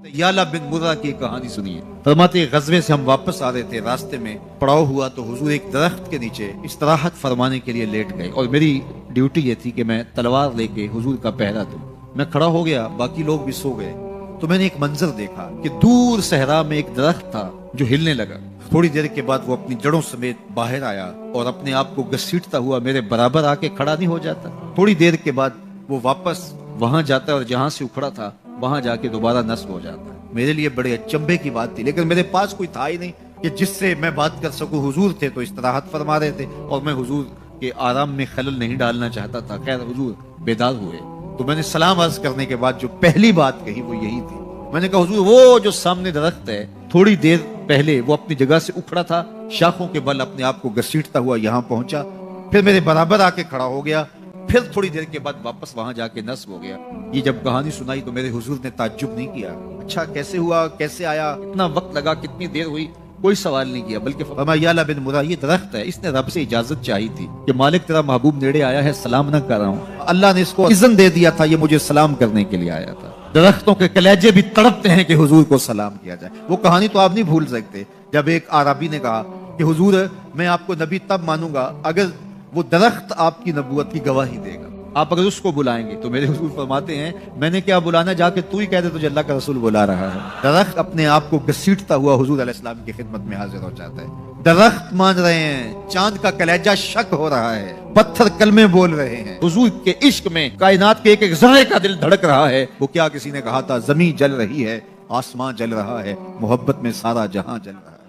याला बिन मुर्रा की कहानी सुनिए। फरमाते गज़वे से हम वापस आ रहे थे, रास्ते में पड़ाव हुआ तो हुजूर एक दरख्त के नीचे इस्तराहत फरमाने के लिए लेट गए और मेरी ड्यूटी ये थी कि मैं तलवार लेके हुजूर का पहरा दूं। मैं खड़ा हो गया, बाकी लोग भी सो गए, तो मैंने एक मंजर देखा कि दूर सहरा में एक दरख्त था जो हिलने लगा। थोड़ी देर के बाद वो अपनी जड़ों समेत बाहर आया और अपने आप को घसीटता हुआ मेरे बराबर आके खड़ा नहीं हो जाता। थोड़ी देर के बाद वो वापस वहां जाता है और जहां से उखड़ा था वहां जाके दोबारा नस्ब हो जाता है। मेरे लिए बड़े अचंभे की बात थी, लेकिन मेरे पास कोई था ही नहीं कि जिससे मैं बात कर सकूं। हुजूर थे तो इस्तराहत फरमा रहे थे और मैं हुजूर के आराम में खलल नहीं डालना चाहता था। खैर हुजूर बेदार हुए तो मैंने सलाम अर्ज करने के बाद जो पहली बात कही वो यही थी। मैंने कहा हुजूर वो जो सामने दरख्त है थोड़ी देर पहले वो अपनी जगह से उखड़ा था, शाखों के बल अपने आप को घसीटता हुआ यहाँ पहुंचा, फिर मेरे बराबर आके खड़ा हो गया, फिर थोड़ी देर के बाद वापस वहां जाके नस्ब हो गया। ये जब कहानी सुनाई तो मेरे हुजूर ने ताज्जुब नहीं किया, अच्छा कैसे हुआ, कैसे आया, इतना वक्त लगा, कितनी देर हुई, कोई सवाल नहीं किया, बल्कि फरमाया याला बिन मुर्रा ये दरख्त है, इसने रब से इजाजत चाही थी कि मालिक तेरा महबूब नेड़े आया है, सलाम न कर रहा हूँ। अल्लाह ने इसको इज़्न दे दिया था, ये मुझे सलाम करने के लिए आया था। दरख्तों के कलेजे भी तड़पते हैं कि हुजूर को सलाम किया जाए। वो कहानी तो आप नहीं भूल सकते जब एक आरबी ने कहा कि हुजूर मैं आपको नबी तब मानूंगा अगर वो दरख्त आपकी नबूवत की गवाही देगा, आप अगर उसको बुलाएंगे। तो मेरे हुजूर फरमाते हैं मैंने क्या बुलाना, जाके तू ही कह दे तुझे अल्लाह का रसूल बुला रहा है। दरख्त अपने आप को घसीटता हुआ हुजूर अलैहिस्सलाम की खिदमत में हाजिर हो जाता है। दरख्त मान रहे हैं, चांद का कलेजा शक हो रहा है, पत्थर कलमे बोल रहे हैं, हुजूर के इश्क में कायनात के एक एक ज़र्रे का दिल धड़क रहा है। वो क्या किसी ने कहा था, जमीन जल रही है, आसमां जल रहा है, मोहब्बत में सारा जहां जल रहा है।